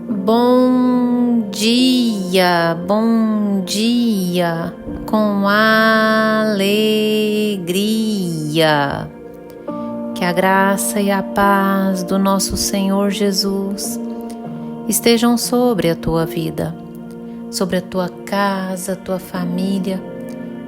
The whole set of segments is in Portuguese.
Bom dia, com alegria. Que a graça e a paz do nosso Senhor Jesus estejam sobre a tua vida, sobre a tua casa, a tua família.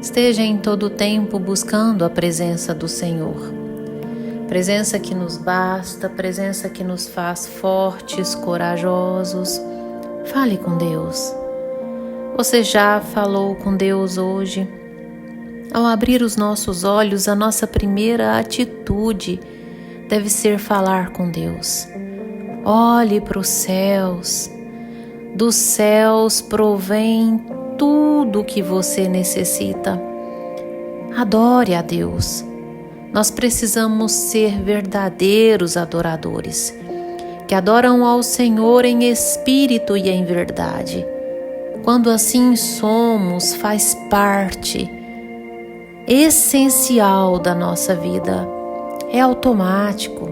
Esteja em todo o tempo buscando a presença do Senhor. Presença que nos basta, presença que nos faz fortes, corajosos. Fale com Deus. Você já falou com Deus hoje? Ao abrir os nossos olhos, a nossa primeira atitude deve ser falar com Deus. Olhe para os céus. Dos céus provém tudo o que você necessita. Adore a Deus. Nós precisamos ser verdadeiros adoradores, que adoram ao Senhor em espírito e em verdade. Quando assim somos, faz parte essencial da nossa vida. É automático.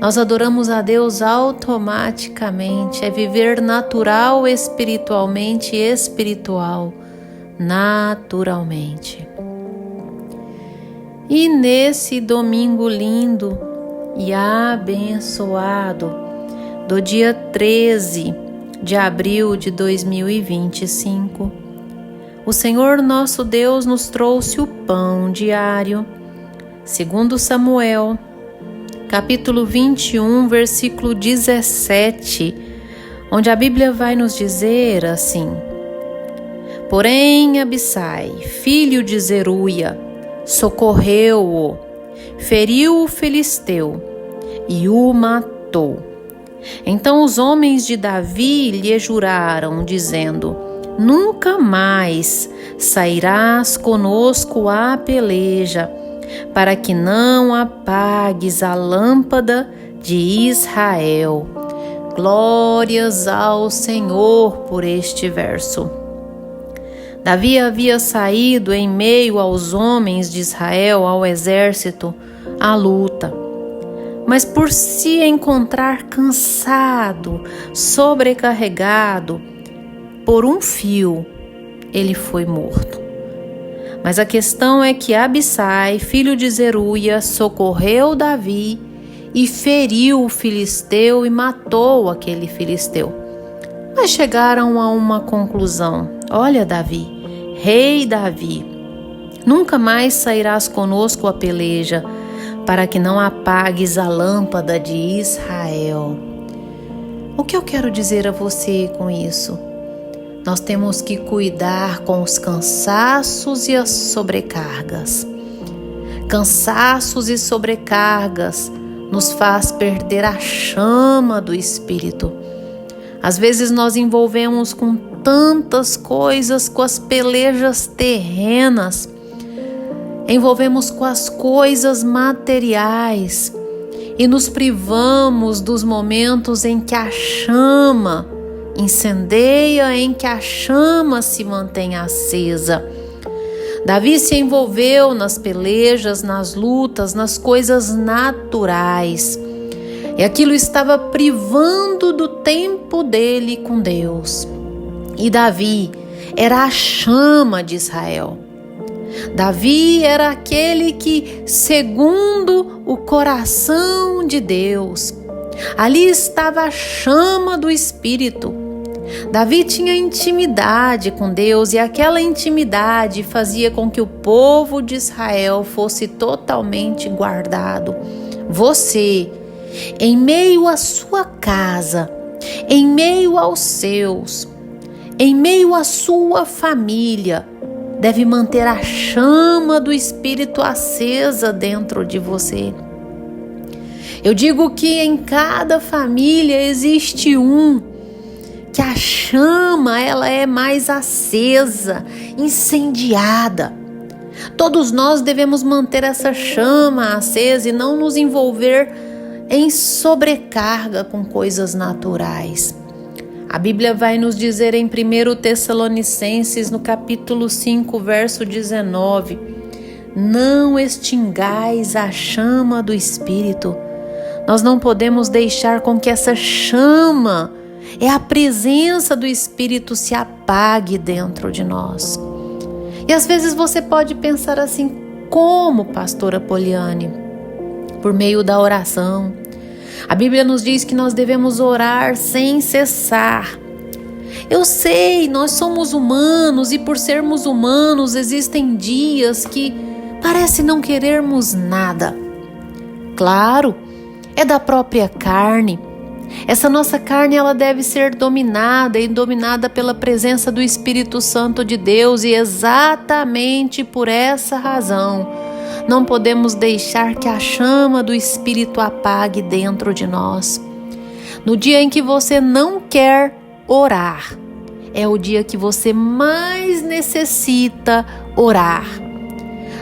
Nós adoramos a Deus automaticamente. É viver natural, espiritualmente e espiritual, naturalmente. E nesse domingo lindo e abençoado do dia 13 de abril de 2025, o Senhor nosso Deus nos trouxe o pão diário, segundo Samuel, capítulo 21, versículo 17, onde a Bíblia vai nos dizer assim: Porém Abissai, filho de Zeruia, socorreu-o, feriu o filisteu e o matou. Então os homens de Davi lhe juraram, dizendo: Nunca mais sairás conosco à peleja, para que não apagues a lâmpada de Israel. Glórias ao Senhor por este verso. Davi havia saído em meio aos homens de Israel, ao exército, à luta. Mas por se encontrar cansado, sobrecarregado, por um fio, ele foi morto. Mas a questão é que Abissai, filho de Zeruia, socorreu Davi e feriu o filisteu e matou aquele filisteu. Mas chegaram a uma conclusão. Olha, Davi, rei Davi, nunca mais sairás conosco à peleja, para que não apagues a lâmpada de Israel. O que eu quero dizer a você com isso? Nós temos que cuidar com os cansaços e as sobrecargas. Cansaços e sobrecargas nos faz perder a chama do Espírito. Às vezes nós envolvemos com tantas coisas, com as pelejas terrenas, envolvemos com as coisas materiais e nos privamos dos momentos em que a chama incendeia, em que a chama se mantém acesa. Davi se envolveu nas pelejas, nas lutas, nas coisas naturais. E aquilo estava privando do tempo dele com Deus. E Davi era a chama de Israel. Davi era aquele que, segundo o coração de Deus, ali estava a chama do Espírito. Davi tinha intimidade com Deus e aquela intimidade fazia com que o povo de Israel fosse totalmente guardado. Você, em meio à sua casa, em meio aos seus, em meio à sua família, deve manter a chama do Espírito acesa dentro de você. Eu digo que em cada família existe que a chama ela é mais acesa, incendiada. Todos nós devemos manter essa chama acesa e não nos envolver em sobrecarga com coisas naturais. A Bíblia vai nos dizer em 1 Tessalonicenses, no capítulo 5, verso 19: Não extingais a chama do Espírito. Nós não podemos deixar com que essa chama é a presença do Espírito se apague dentro de nós. E às vezes você pode pensar assim: como, pastora Poliane? Por meio da oração. A Bíblia nos diz que nós devemos orar sem cessar. Eu sei, nós somos humanos e por sermos humanos existem dias que parece não querermos nada. Claro, é da própria carne. Essa nossa carne, ela deve ser dominada pela presença do Espírito Santo de Deus, e exatamente por essa razão não podemos deixar que a chama do Espírito apague dentro de nós. No dia em que você não quer orar, é o dia que você mais necessita orar.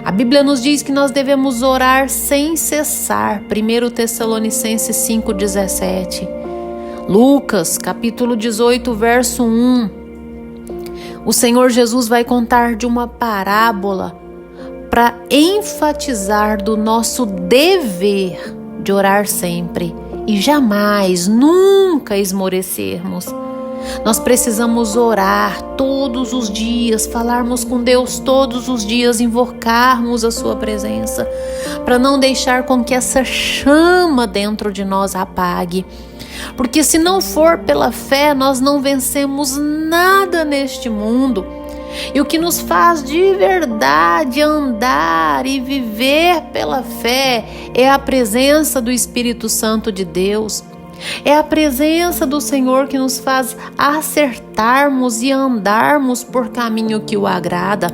A Bíblia nos diz que nós devemos orar sem cessar. 1 Tessalonicenses 5,17. Lucas, capítulo 18, verso 1. O Senhor Jesus vai contar de uma parábola para enfatizar do nosso dever de orar sempre e jamais, nunca esmorecermos. Nós precisamos orar todos os dias, falarmos com Deus todos os dias, invocarmos a sua presença, para não deixar com que essa chama dentro de nós apague. Porque se não for pela fé, nós não vencemos nada neste mundo. E o que nos faz de verdade andar e viver pela fé é a presença do Espírito Santo de Deus. É a presença do Senhor que nos faz acertarmos e andarmos por caminho que o agrada.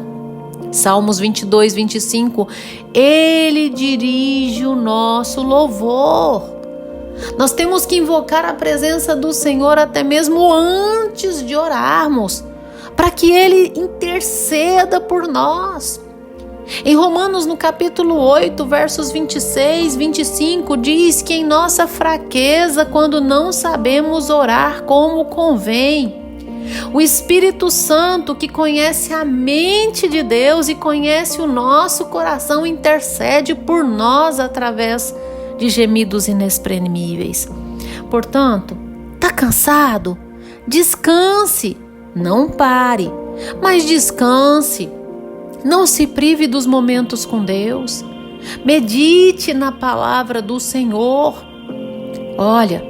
Salmos 22, 25, Ele dirige o nosso louvor. Nós temos que invocar a presença do Senhor até mesmo antes de orarmos, para que Ele interceda por nós. Em Romanos, no capítulo 8, versos 26, 25, diz que em nossa fraqueza, quando não sabemos orar como convém, o Espírito Santo, que conhece a mente de Deus e conhece o nosso coração, intercede por nós através de gemidos inexprimíveis. Portanto, tá cansado? Descanse, não pare, mas descanse. Não se prive dos momentos com Deus. Medite na palavra do Senhor. Olha,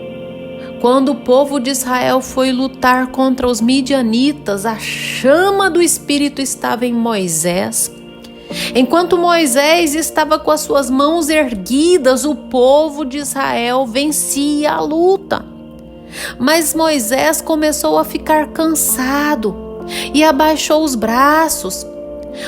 quando o povo de Israel foi lutar contra os midianitas, a chama do Espírito estava em Moisés. Enquanto Moisés estava com as suas mãos erguidas, o povo de Israel vencia a luta. Mas Moisés começou a ficar cansado e abaixou os braços.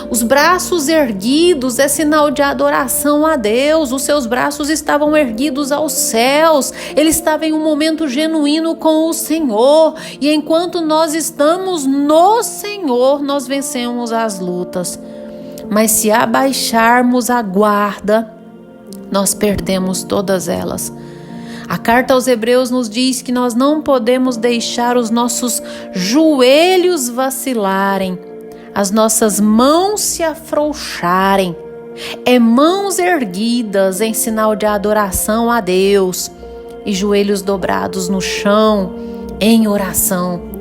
Os braços erguidos é sinal de adoração a Deus. Os seus braços estavam erguidos aos céus. Ele estava em um momento genuíno com o Senhor. E enquanto nós estamos no Senhor, nós vencemos as lutas. Mas se abaixarmos a guarda, nós perdemos todas elas. A carta aos Hebreus nos diz que nós não podemos deixar os nossos joelhos vacilarem, as nossas mãos se afrouxarem. É mãos erguidas em sinal de adoração a Deus e joelhos dobrados no chão em oração.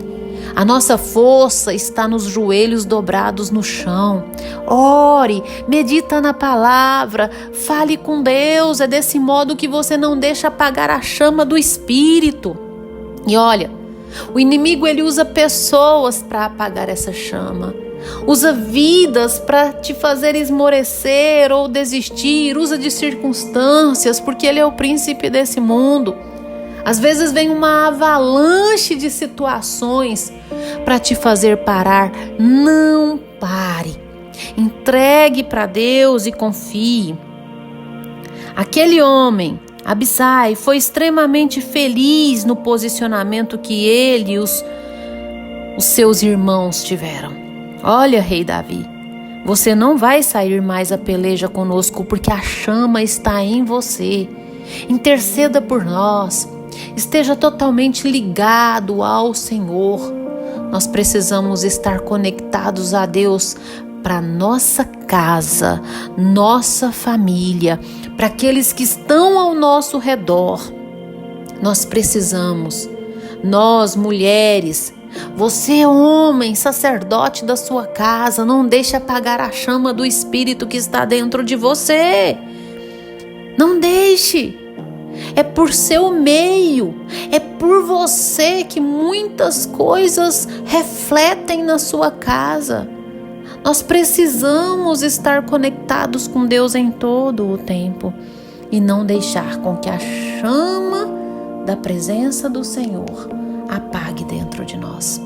A nossa força está nos joelhos dobrados no chão. Ore, medita na palavra, fale com Deus. É desse modo que você não deixa apagar a chama do Espírito. E olha, o inimigo ele usa pessoas para apagar essa chama. Usa vidas para te fazer esmorecer ou desistir. Usa de circunstâncias, porque ele é o príncipe desse mundo. Às vezes vem uma avalanche de situações para te fazer parar. Não pare. Entregue para Deus e confie. Aquele homem, Abisai, foi extremamente feliz no posicionamento que ele e os seus irmãos tiveram. Olha, rei Davi, você não vai sair mais a peleja conosco porque a chama está em você. Interceda por nós. Esteja totalmente ligado ao Senhor. Nós precisamos estar conectados a Deus para nossa casa, nossa família, para aqueles que estão ao nosso redor. Nós precisamos Nós, mulheres, você, homem, sacerdote da sua casa, não deixe apagar a chama do Espírito que está dentro de você. Não deixe. É por seu meio, é por você que muitas coisas refletem na sua casa. Nós precisamos estar conectados com Deus em todo o tempo e não deixar com que a chama da presença do Senhor apague dentro de nós.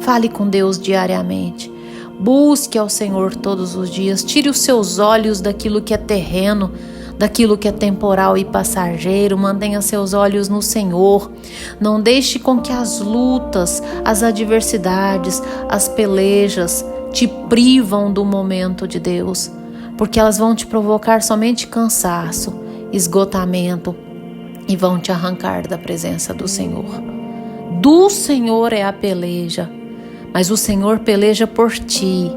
Fale com Deus diariamente. Busque ao Senhor todos os dias. Tire os seus olhos daquilo que é terreno, daquilo que é temporal e passageiro. Mantenha seus olhos no Senhor. Não deixe com que as lutas, as adversidades, as pelejas te privam do momento de Deus, porque elas vão te provocar somente cansaço, esgotamento e vão te arrancar da presença do Senhor. Do Senhor é a peleja, mas o Senhor peleja por ti,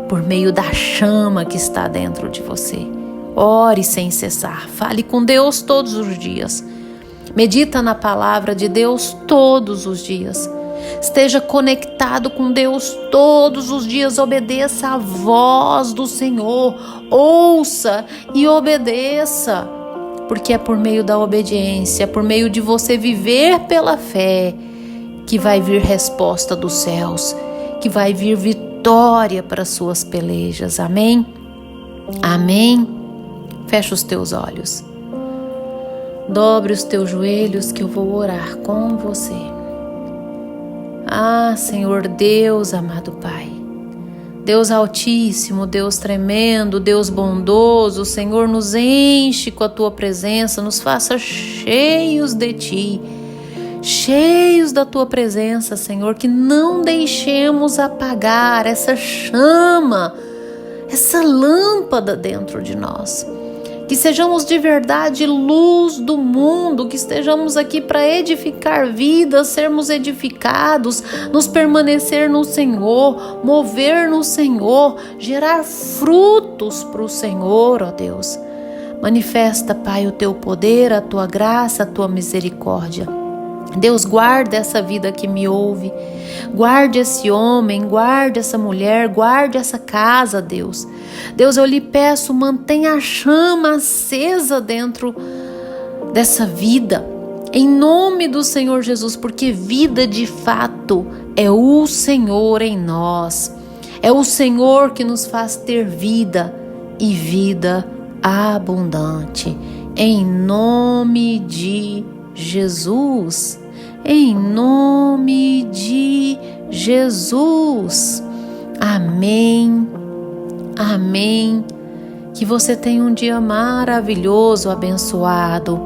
por meio da chama que está dentro de você. Ore sem cessar, fale com Deus todos os dias. Medita na palavra de Deus todos os dias. Esteja conectado com Deus todos os dias. Obedeça a voz do Senhor. Ouça e obedeça. Porque é por meio da obediência, por meio de você viver pela fé, que vai vir resposta dos céus, que vai vir vitória para as suas pelejas. Amém? Amém? Fecha os teus olhos. Dobre os teus joelhos que eu vou orar com você. Ah, Senhor Deus, amado Pai, Deus altíssimo, Deus tremendo, Deus bondoso, Senhor, nos enche com a Tua presença, nos faça cheios de Ti, cheios da Tua presença, Senhor, que não deixemos apagar essa chama, essa lâmpada dentro de nós. Que sejamos de verdade luz do mundo, que estejamos aqui para edificar vidas, sermos edificados, nos permanecer no Senhor, mover no Senhor, gerar frutos para o Senhor, ó Deus. Manifesta, Pai, o Teu poder, a Tua graça, a Tua misericórdia. Deus, guarda essa vida que me ouve, guarde esse homem, guarde essa mulher, guarde essa casa, Deus. Deus, eu lhe peço, mantenha a chama acesa dentro dessa vida, em nome do Senhor Jesus, porque vida de fato é o Senhor em nós, é o Senhor que nos faz ter vida e vida abundante, em nome de Jesus. Em nome de Jesus. Amém. Amém. Que você tenha um dia maravilhoso, abençoado.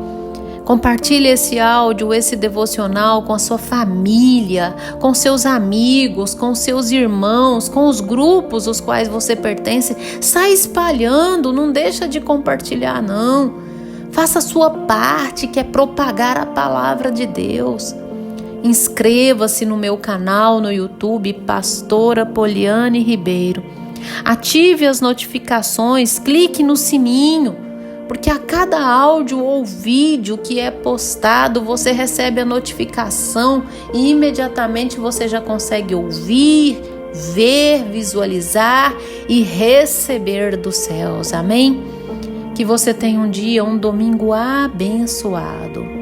Compartilhe esse áudio, esse devocional com a sua família, com seus amigos, com seus irmãos, com os grupos aos quais você pertence. Sai espalhando, não deixa de compartilhar, não. Faça a sua parte, que é propagar a palavra de Deus. Inscreva-se no meu canal no YouTube, Pastora Poliane Ribeiro. Ative as notificações, clique no sininho, porque a cada áudio ou vídeo que é postado, você recebe a notificação e imediatamente você já consegue ouvir, ver, visualizar e receber dos céus. Amém? Que você tenha um dia, um domingo abençoado.